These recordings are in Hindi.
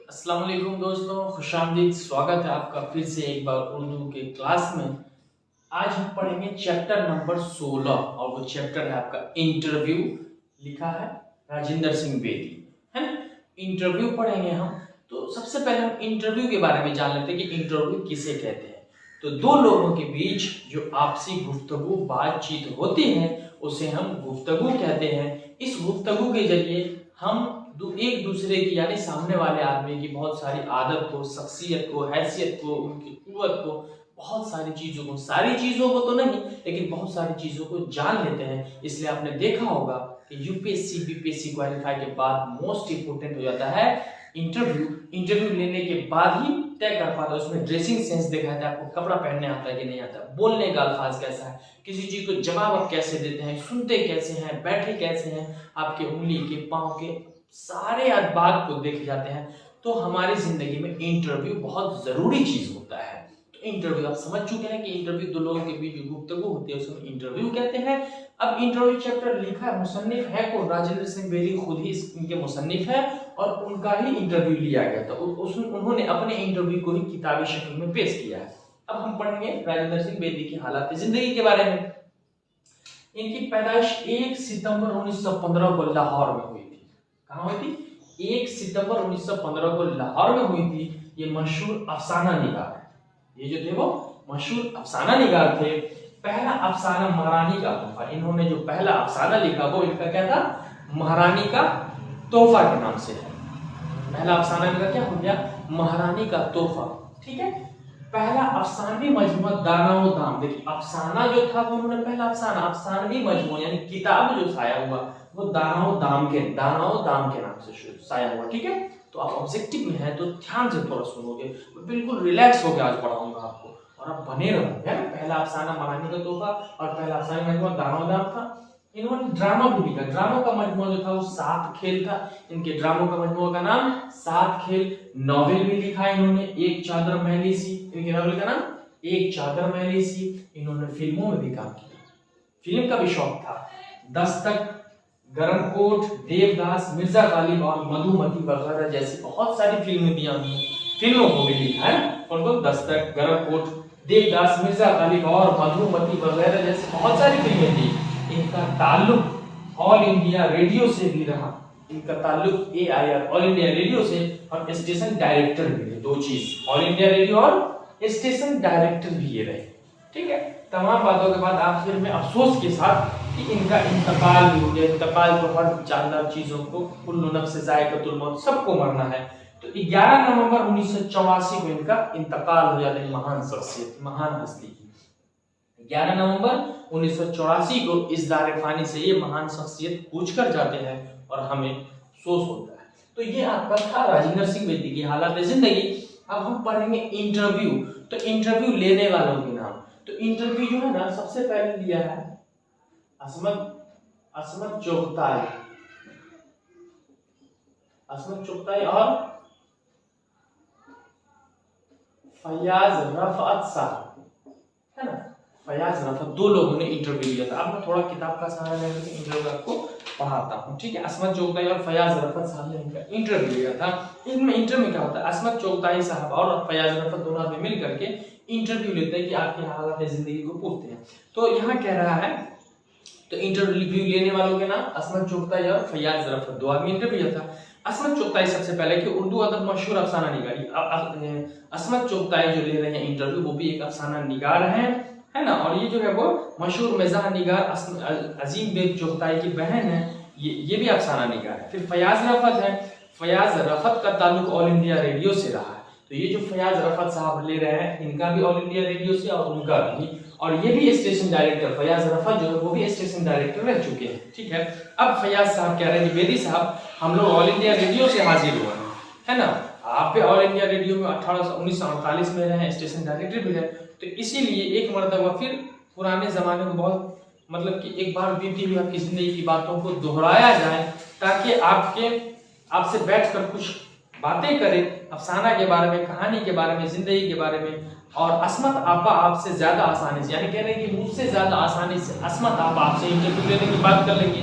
अस्सलाम वालेकुम दोस्तों, खुशामदीद। स्वागत है आपका फिर से एक बार उर्दू के क्लास में। आज हम पढ़ेंगे चैप्टर नंबर 16 और वो चैप्टर है आपका इंटरव्यू। लिखा है राजेंद्र सिंह बेदी, है ना। इंटरव्यू पढ़ेंगे हम। तो सबसे पहले हम इंटरव्यू के बारे में जान लेते हैं कि इंटरव्यू किसे कहते हैं। तो दो लोगों के बीच जो आपसी गुफ्तगू बातचीत होती है उसे हम गुफ्तगू कहते हैं। इस गुफ्तगू के जरिए हम एक दूसरे की यानी सामने वाले आदमी की बहुत सारी आदत को, शख्सियत को, हैसियत को, उनकी कुव्वत को, बहुत सारी चीजों को, सारी चीजों को तो नहीं लेकिन बहुत सारी चीजों को जान लेते हैं। इसलिए आपने देखा होगा कि यूपीएससी बीपीएससी क्वालिफाई के बाद मोस्ट इंपोर्टेंट हो जाता है इंटरव्यू। इंटरव्यू लेने के बाद ही तय कर पाता है, उसमें ड्रेसिंग सेंस दिखाता है, आपको कपड़ा पहनने आता है कि नहीं आता, बोलने का अल्फाज कैसा है, किसी चीज को जवाब आप कैसे देते हैं, सुनते कैसे हैं, बैठे कैसे हैं, आपके उंगली के, पांव के सारे बात को देख जाते हैं। तो हमारी जिंदगी में इंटरव्यू बहुत जरूरी चीज होता है। तो इंटरव्यू आप समझ चुके हैं कि इंटरव्यू दो लोगों के बीच जो गुफ्तगू होती है उसमें इंटरव्यू कहते हैं। अब इंटरव्यू चैप्टर लिखा है, मुसन्निफ है कौन? राजेंद्र सिंह बेदी खुद ही इनके मुसन्निफ है और उनका ही इंटरव्यू लिया गया था। उन्होंने अपने इंटरव्यू को ही किताबी शक्ल में पेश किया है। अब हम पढ़ेंगे राजेंद्र सिंह बेदी की हालात जिंदगी के बारे में। इनकी पैदाइश 1 सितंबर 1915 को लाहौर में हुई थी। कहाँ हुई थी? 1 सितंबर 1915 को लाहौर में हुई थी। ये मशहूर अफसाना निगार है। ये जो थे वो मशहूर अफसाना निगार थे। पहला अफसाना महारानी का तोहफा, इन्होंने जो पहला अफसाना लिखा वो इनका क्या था? महारानी का तोहफा के नाम से है। पहला अफसाना इनका क्या हो गया? महारानी का तोहफा। ठीक है। पहला अफसानवी मजमू दानाओ दाम। देखिए अफसाना जो था वो उन्होंने पहला अफसाना अफसानवी मजमू यानी किताब जो छाया हुआ वो दानाओ दाम के नाम से छाया हुआ। ठीक है। तो आप ऑब्जेक्टिव में है तो ध्यान से थोड़ा सुनोगे, बिल्कुल रिलैक्स होकर आज पढ़ाऊंगा आपको और आप बने रहोगे। पहला अफसाना महारानी का तोहफा और पहला अफसानवी मजमू दानाओ दाम था। इन्होंने ड्रामा भी लिखा। ड्रामा का मजमू जो था वो 7 खेल था। इनके ड्रामों का मजमू का नाम 7 खेल। नॉवेल भी लिखा इन्होंने, एक चादर महली सी। इनके नॉवेल का नाम एक चादर महली सी। इन्होंने फिल्मों में भी काम किया, फिल्म का भी शौक था। दस्तक, गरमकोट, देवदास, मिर्जा गालिब और मधुमती वगैरह जैसी बहुत सारी फिल्में दी हैं। फिल्मों को भी लिखा है। उनको दस्तक, गरमकोट, देवदास, मिर्जा गालिब और मधुमती वगैरह जैसी बहुत सारी फिल्में दी। इनका ताल्लुक ऑल इंडिया रेडियो से भी रहा। इनका ताल्लुक AIR ऑल इंडिया रेडियो से और स्टेशन डायरेक्टर भी रहे। 2 चीज, ऑल इंडिया रेडियो और स्टेशन डायरेक्टर भी ये रहे। ठीक है। तमाम बातों के बाद आखिर में अफसोस के साथ कि इनका इंतकाल भी हो गया। इंतकाल तो हर जानदार चीजों को, कुल्लु नफ्स ज़ायक़तुल मौत, सबको मरना है। तो 11 नवंबर 1984 को इनका इंतकाल हो जाता है। महान शख्सियत, महान हस्ती की 11 नवंबर 1984 को इस दारे फानी से ये महान शख्सियत कूच कर जाते हैं और हमें अफसोस होता है। तो ये आपका था राजेंद्र सिंह बेदी की हालात जिंदगी। अब हम पढ़ेंगे इंटरव्यू। तो इंटरव्यू लेने वालों के नाम। तो इंटरव्यू जो है ना सबसे पहले लिया है असमत चुगताई और फयाज रफअत साहब, है ना। फयाज रफअत, 2 लोगों ने इंटरव्यू लिया था। अब मैं थोड़ा किताब का सहारा लेकर इंटरव्यू आपको पढ़ाता हूँ। ठीक है। असमत चुगताई और फयाज रफअत साहब ने इनका इंटरव्यू लिया था। इनमें इंटरव्यू में क्या होता है? असमत चुगताई साहब और फयाज रफअत दोनों आदमी मिल करके इंटरव्यू लेते हैं कि आपकी हालत जिंदगी को पूछते हैं। तो यहाँ कह रहा है, तो इंटरव्यू लेने वालों के नाम असमत चुगताई और फयाज रफअत, 2 आदमी इंटरव्यू लिया था। असमत चुगताई सबसे पहले कि उर्दू अदब मशहूर अफसाना निगारी। असमत चुगताई जो ले रहे हैं इंटरव्यू वो भी एक अफसाना निगार है ना। और ये जो है वो मशहूर मिजाह निगार अजीम बेग चुगताई की बहन है। ये भी अफसाना निगार है। फिर फयाज रफअत है। फयाज रफअत का ताल्लुक ऑल इंडिया रेडियो से रहा है। तो ये जो फयाज रफअत साहब ले रहे हैं इनका भी ऑल इंडिया रेडियो से और उनका भी, और ये भी स्टेशन डायरेक्टर, फयाज रफअत जो है वो भी स्टेशन डायरेक्टर रह चुके हैं। ठीक है। अब फयाज साहब कह रहे हैं कि बेदी साहब हम लोग ऑल इंडिया रेडियो से हाजिर हुए हैं, है ना। आप पे ऑल इंडिया रेडियो में 1948 में रहे, स्टेशन डायरेक्टर भी रहे। तो इसीलिए एक मर्तबा फिर पुराने जमाने को बहुत मतलब कि एक बार बीती हुई आपकी जिंदगी की बातों को दोहराया जाए ताकि आपसे बैठकर कुछ बातें करें अफसाना के बारे में, कहानी के बारे में, जिंदगी के बारे में। और असमत आपा आपसे ज्यादा आसानी से, यानी कह रहे हैं कि मुझसे ज्यादा आसानी से असमत आपा आपसे इंटरव्यू लेने की बात कर लेंगे।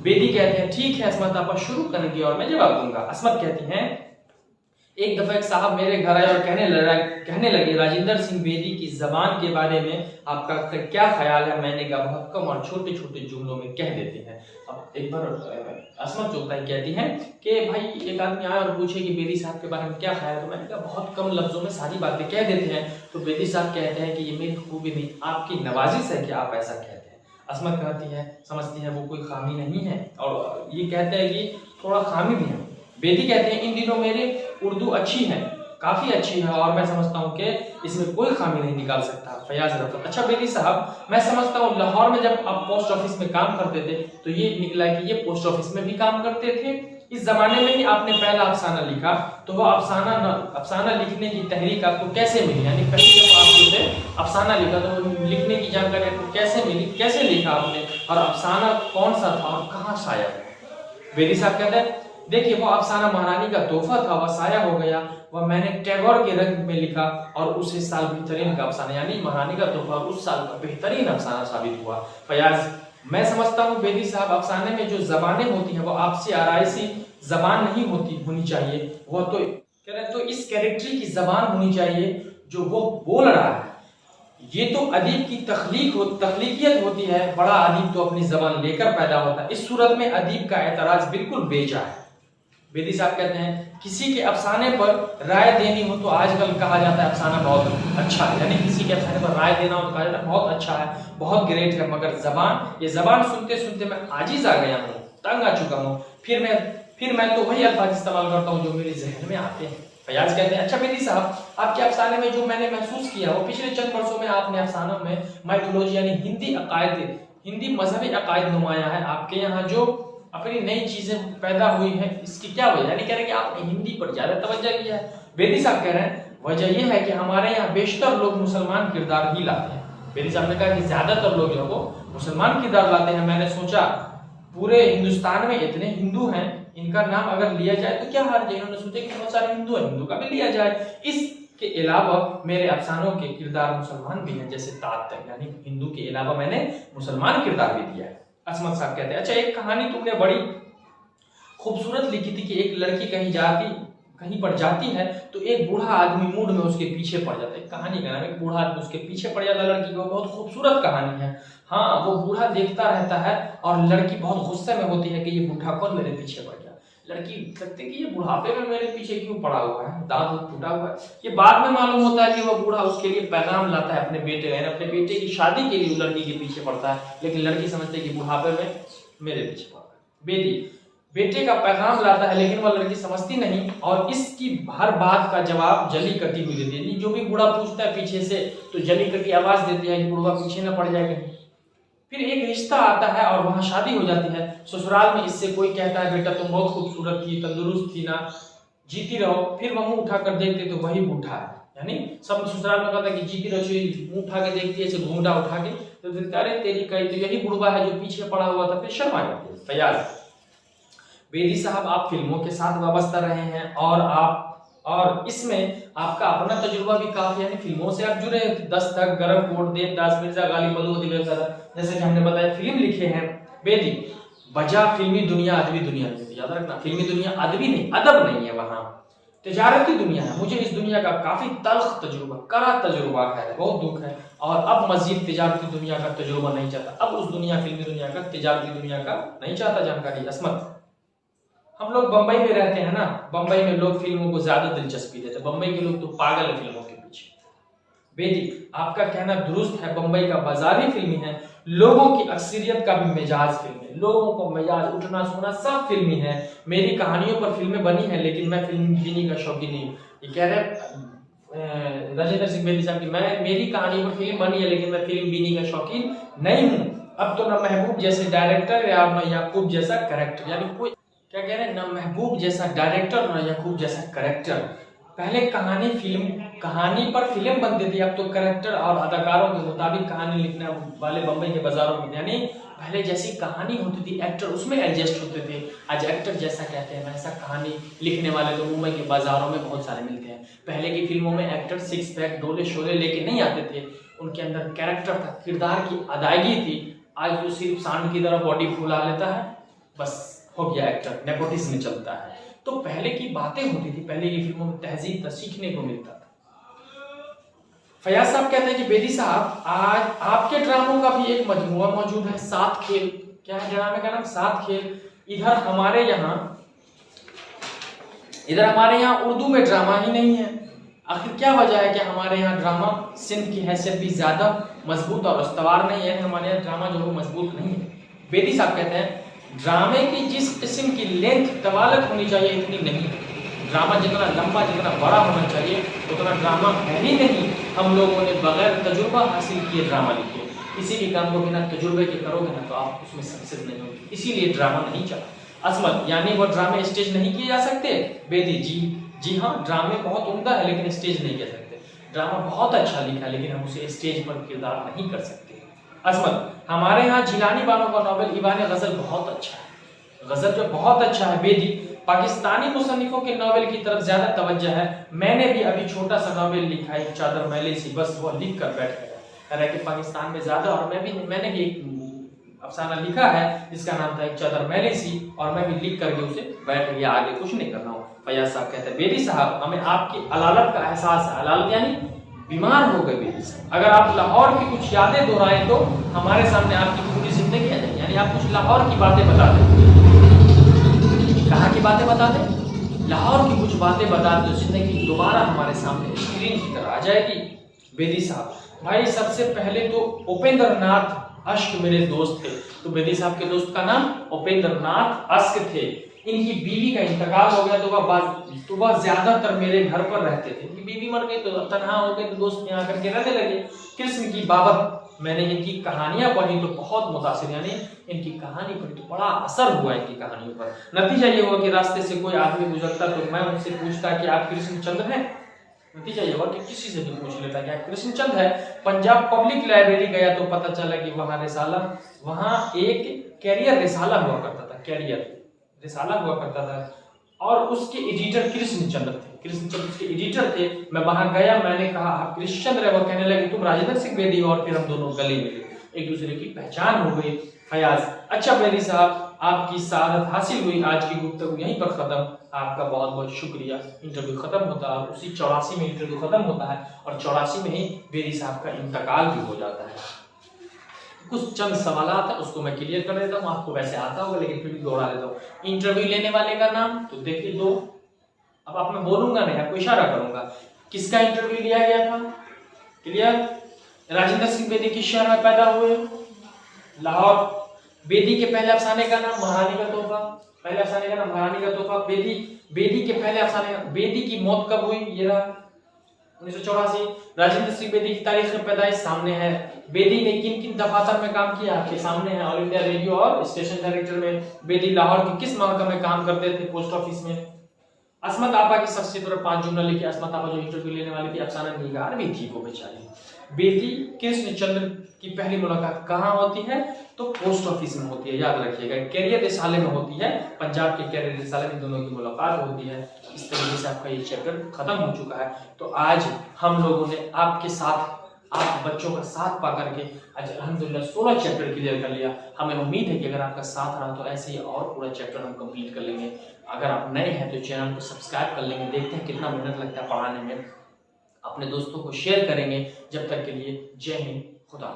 बेदी कहते हैं ठीक है असमत आपा शुरू करेंगे और मैं जवाब दूंगा। असमत कहती हैं एक दफा एक साहब मेरे घर आए और कहने लगे राजेंद्र सिंह बेदी की जबान के बारे में आपका क्या ख्याल है। मैंने कहा बहुत कम और छोटे छोटे जुमलों में कह देते हैं। अब एक बार असमत चौथाई कहती हैं कि भाई एक आदमी आया और पूछे कि बेदी साहब के बारे में क्या ख्याल है, तो मैंने कहा बहुत कम लफ्जों में सारी बातें कह देते हैं। तो बेदी साहब कहते हैं कि ये मेरी खूबी नहीं, आपकी नवाजिश है कि आप ऐसा कहते हैं। असमत कहती है, समझती है वो कोई खामी नहीं है, और ये कहते हैं कि थोड़ा खामी भी है। बेदी कहते हैं इन दिनों मेरी उर्दू अच्छी है, काफी अच्छी है, और मैं समझता हूँ कि इसमें कोई खामी नहीं निकाल सकता। फयाज रफत, अच्छा बेदी साहब, मैं समझता हूँ लाहौर में जब आप पोस्ट ऑफिस में काम करते थे तो ये निकला कि ये पोस्ट ऑफिस में भी काम करते थे। इस जमाने में ही आपने पहला अफसाना लिखा, तो वो अफसाना लिखने की तहरीक आपको कैसे मिली? यानी पहली जब आपने अफसाना लिखा तो लिखने की जानकारी आपको कैसे मिली, कैसे लिखा आपने, और अफसाना कौन सा था और कहाँ शाया? बेदी साहब कहते हैं देखिए वो अफसाना महारानी का तोहफा था, वह साया हो गया, वह मैंने टैगोर के रंग में लिखा और उस साल बेहतरीन का अफसाना, यानी महारानी का तोहफा उस साल का बेहतरीन अफसाना साबित हुआ। फयाज, मैं समझता हूँ बेदी साहब अफसाने में जो जबानें होती हैं वो आपसी आराइशी जबान नहीं होनी चाहिए, वो तो कह रहे तो इस कैरेक्टर की जबान होनी चाहिए जो वो बोल रहा है। ये तो अदीब की तख्लीकियत होती है, बड़ा अदीब तो अपनी जबान लेकर पैदा होता है। इस सूरत में अदीब का एतराज बिल्कुल बेजा है। बेदी साहब कहते हैं किसी के अफसाने पर राय देनी हो तो आजकल कहा जाता है अफसाना बहुत अच्छा है, यानी किसी के अफसाने पर राय देना हो तो कहा जाता है बहुत अच्छा है, बहुत ग्रेट है, मगर ये जबान सुनते सुनते मैं आजिज आ गया हूँ, तंग आ चुका हूँ, फिर मैं तो वही अल्फाज इस्तेमाल करता हूँ जो मेरे जहन में आते हैं। फयाज कहते हैं अच्छा बेदी साहब, आपके अफसाने में जो मैंने महसूस किया वो पिछले चंद वर्षों में आपने अफसानों में माइथोलॉजी यानी हिंदी मजहबी अकायद नुमाया है। आपके यहाँ जो अपनी नई चीजें पैदा हुई है, इसकी क्या वजह? यानी कह रहे हैं कि आपने हिंदी पर ज्यादा तवज्जो किया है। बेदी साहब कह रहे हैं वजह यह है कि हमारे यहाँ बेशतर लोग मुसलमान किरदार ही लाते हैं। बेदी साहब ने कहा कि ज्यादातर लोग जो वो मुसलमान किरदार लाते हैं। मैंने सोचा पूरे हिंदुस्तान में इतने हिंदू हैं, इनका नाम अगर लिया जाए तो क्या हार्ज है? इन्होंने सोचा कि बहुत सारे हिंदू हैं, हिंदू का भी लिया जाए। इसके अलावा मेरे अफसानों के किरदार मुसलमान भी हैं, जैसे तात, यानी हिंदू के अलावा मैंने मुसलमान किरदार भी दिया है। असमत साहब कहते हैं अच्छा एक कहानी तुमने बड़ी खूबसूरत लिखी थी कि एक लड़की कहीं पर जाती है तो एक बूढ़ा आदमी मूड में उसके पीछे पड़ जाता है। कहानी का नाम एक बूढ़ा आदमी उसके पीछे पड़ जाता है लड़की को, बहुत खूबसूरत कहानी है। हाँ, वो बूढ़ा देखता रहता है और लड़की बहुत गुस्से में होती है कि ये बूढ़ा कौन मेरे पीछे पड़ गया। लड़की लगती है कि ये बुढ़ापे में मेरे पीछे क्यों पड़ा हुआ है, दांत टूटा हुआ है। ये बाद में मालूम होता है कि वो बूढ़ा उसके लिए पैगाम लाता है अपने बेटे की शादी के लिए लड़की के पीछे पड़ता है, लेकिन लड़की समझती है कि बुढ़ापे में मेरे पीछे पड़ रहा है। बेटे का पैगाम लाता है, लेकिन वह लड़की समझती नहीं और इसकी हर बात का जवाब जली कटी हुई देती है। जो भी बूढ़ा पूछता है पीछे से तो जली कटी आवाज देती है कि बूढ़ा पीछे न पड़ जाए कहीं। फिर एक रिश्ता आता है और वहां शादी हो जाती है। ससुराल में इससे कोई कहता है बेटा तुम बहुत खूबसूरत थी, तंदुरुस्त थी ना, जीती रहो। फिर वह मुंह उठाकर देखते तो वही बूढ़ा है, यानी सब ससुराल में कहता है कि जीती रहो, मुंह उठा के देखती है ऐसे घूंघटा उठा के, तो अरे तेरी कही तो यही बुढ़वा है जो पीछे पड़ा हुआ था। फिर शर्मा जाती है। फयाज, बेदी साहब आप फिल्मों के साथ वाबस्ता रहे हैं और इसमें आपका अपना तजुर्बा भी काफी, यानी फिल्मों से आप जुड़े, दस्तक, गरम कोट, देवदास, मिर्जा गालिब, मधुमती वगैरह, जैसे कि हमने बताया फिल्म लिखे हैं। बेदी बजा फिल्मी दुनिया अदबी दुनिया में, याद रखना फिल्मी दुनिया अदबी नहीं, अदब नहीं है, वहां तिजारती दुनिया है। मुझे इस दुनिया का काफी तल्ख तजुर्बा, कड़ा तजुर्बा है, बहुत दुख है, और अब मजीद तिजारती दुनिया का तजुर्बा नहीं चाहता। अब उस दुनिया फिल्मी दुनिया का, तिजारती दुनिया का नहीं चाहता जानकारी। असमत, हम लोग बंबई में रहते हैं ना, बंबई में लोग फिल्मों को ज्यादा दिलचस्पी देते हैं, बंबई के लोग तो पागल है फिल्मों के पीछे। बेदी आपका कहना दुरुस्त है, बंबई का बाजार ही फिल्मी है, लोगों की अक्सरियत का भी मिजाज फिल्मी है, लोगों को मिजाज उठना सोना सब फिल्मी है। मेरी कहानियों पर फिल्में बनी हैं लेकिन मैं फिल्म बीनी का शौकीन नहीं हूँ। ये कह रहे राजेंद्र सिंह बेदी साहब की मेरी कहानियों पर फिल्म बनी है लेकिन मैं फिल्म बीनी का शौकीन नहीं हूँ। अब तो न महबूब जैसे डायरेक्टर या न याकूब जैसा कैरेक्टर, यानी कोई क्या कह रहे हैं, ना महबूब जैसा डायरेक्टर ना याकूब जैसा करेक्टर। पहले कहानी पर फिल्म बनती थी, अब तो करेक्टर और अदाकारों के मुताबिक कहानी लिखने वाले बंबई के बाजारों में, यानी पहले जैसी कहानी होती थी एक्टर उसमें एडजस्ट होते थे, आज एक्टर जैसा कहते हैं वैसा कहानी लिखने वाले तो मुंबई के बाजारों में बहुत सारे मिलते हैं। पहले की फिल्मों में एक्टर सिक्स पैक डोले शोले लेके नहीं आते थे, उनके अंदर कैरेक्टर था, किरदार की अदायगी थी। आज तो सिर्फ सांड की तरह बॉडी फुला लेता है, बस हो गया एक्टर, नेपोटिज्म चलता है। तो पहले की बातें होती थी, पहले की फिल्मों में तहजीब था, सीखने को मिलता था। फयाज साहब कहते हैं कि बेदी साहब, आज आपके ड्रामों का भी एक मजमुआ मौजूद है, 7 खेल। क्या है ड्रामे का नाम? 7 खेल। इधर हमारे यहाँ उर्दू में ड्रामा ही नहीं है। आखिर क्या वजह है कि हमारे यहाँ ड्रामा सिंध की हैसियत भी ज्यादा मजबूत और अस्तवार नहीं है, हमारे यहाँ ड्रामा जो है मजबूत नहीं है। बेदी साहब कहते हैं ड्रामे की जिस किस्म की लेंथ तवालत होनी चाहिए इतनी नहीं है। ड्रामा जितना लंबा, जितना बड़ा होना चाहिए उतना ड्रामा है ही नहीं। हम लोगों ने बगैर तजुर्बा हासिल किए ड्रामा लिखे। किसी भी काम को बिना तजुर्बे के करोगे ना तो आप उसमें सक्सेस नहीं होगी, इसीलिए ड्रामा नहीं चला। असमत यानी वो ड्रामे स्टेज नहीं किए जा सकते। बेदी जी हाँ, ड्रामे बहुत उम्दा है लेकिन स्टेज नहीं कर सकते। ड्रामा बहुत अच्छा लिखा है लेकिन हम उसे स्टेज पर किरदार नहीं कर सकते। असमत हमारे यहाँ जिलानी बानो का नॉवेल ईवान गजल बहुत अच्छा है, गजल जो बहुत अच्छा है। बेदी पाकिस्तानी मुसन्निफों के नॉवेल की तरफ ज्यादा तवज्जो है। मैंने भी अभी छोटा सा नॉवेल लिखा है, चादर मैले सी, बस वो लिख कर बैठ गया। कह रहा है कि पाकिस्तान में ज्यादा, और मैंने भी एक अफसाना लिखा है जिसका नाम था एक चादर मैले सी, और मैं भी लिख करके उसे बैठ गया, आगे कुछ नहीं कर रहा हूँ। फयाज साहब कहते हैं बेदी साहब हमें आपकी अलालत का एहसास है। अलालत यानी बीमार हो गए बेदी साहब। अगर आप लाहौर की कुछ यादें दोहराएं तो हमारे सामने आपकी पूरी जिंदगी आ जाए। यानी आप कुछ लाहौर की बातें बता दें। कहाँ की बातें बता दें? लाहौर की कुछ बातें बता दें, जिंदगी दोबारा हमारे सामने स्क्रीन की तरह आ जाएगी। बेदी साहब भाई सबसे पहले तो उपेंद्र नाथ अश्क मेरे दोस्त थे। तो बेदी साहब के दोस्त का नाम उपेंद्र नाथ अश्क थे। इनकी बीवी का इंतकाल हो गया तो वह ज्यादातर मेरे घर पर रहते थे। इनकी बीवी मर गई तो तनहा हो गए, तो दोस्त यहाँ करके रहने लगे। कृष्ण की बाबत मैंने इनकी कहानियां पढ़ी तो बहुत मुतासिर, यानी इनकी कहानी पढ़ी तो बड़ा असर हुआ इनकी कहानियों पर। नतीजा ये हुआ कि रास्ते से कोई आदमी गुजरता तो मैं उनसे पूछता कि आप कृष्णचंद्र हैं। नतीजा ये हुआ कि किसी से भी पूछ लेता क्या कृष्णचंद्र है। पंजाब पब्लिक लाइब्रेरी गया तो पता चला कि वहाँ एक कैरियर रिसाला हुआ करता था, कैरियर रिसाला हुआ करता था, और उसके एडिटर कृष्णचंद्र थे। कृष्णचंद्र उसके एडिटर थे। मैं वहां गया, मैंने कहा आप कृष्णचंद्र है। वो कहने लगे तुम राजेंद्र सिंह बेदी, और फिर हम दोनों गले मिले, एक दूसरे की पहचान हो गई। फयाज अच्छा बेदी साहब आपकी सआदत हासिल हुई। आज की गुफ्तगू यहीं पर खत्म। आपका बहुत बहुत शुक्रिया। इंटरव्यू खत्म होता है और उसी 84 में इंटरव्यू खत्म होता है, और 84 में ही बेदी साहब का इंतकाल भी हो जाता है। कुछ चंद सवालात है उसको मैं क्लियर कर देता हूँ, आपको वैसे आता होगा लेकिन फिर भी दोहरा देता हूँ। इंटरव्यू लेने वाले का नाम तो देखिए दो, अब आप मैं बोलूंगा नहीं, आपको इशारा करूंगा। किसका इंटरव्यू लिया गया था? क्लियर? राजेंद्र सिंह बेदी किस शहर में पैदा हुए? लाहौर। बेदी के पहले अफसाने का नाम महारानी का तोहफा। पहले अफसाने का नाम महारानी का तोहफा। बेदी के पहले अफसाने, बेदी की मौत कब हुई? ये रहा 1984। राजेंद्र सिंह बेदी की तारीख में पैदाइश सामने है। बेदी ने किन किन दफातर में काम किया आपके सामने है। ऑल इंडिया रेडियो और स्टेशन डायरेक्टर में। बेदी लाहौर के किस महकमे में काम करते थे? पोस्ट ऑफिस में। असमत आपा की शख्सियत पर 5 जुमला लिखे। असमत आपा जो इंटरव्यू लेने वाली थी अफसाना निगार भी थी वो बेचारी। बेदी कृष्णचंद्र की पहली मुलाकात कहाँ होती है? तो पोस्ट ऑफिस में होती है, याद रखिएगा। कैरियर रिसाले में होती है, पंजाब के कैरियर रिसाले में दोनों की मुलाकात होती है। इस तरीके से आपका ये चैप्टर खत्म हो चुका है। तो आज हम लोगों ने आपके साथ, आप बच्चों का साथ पा करके आज अल्हम्दुलिल्लाह 16 चैप्टर क्लियर कर लिया। हमें उम्मीद है कि अगर आपका साथ रहा तो ऐसे ही और पूरा चैप्टर हम कंप्लीट कर लेंगे। अगर आप नए हैं तो चैनल को सब्सक्राइब कर लेंगे। देखते हैं कितना मेहनत लगता है पढ़ाने में। अपने दोस्तों को शेयर करेंगे। जब तक के लिए जय हिंद, खुदा।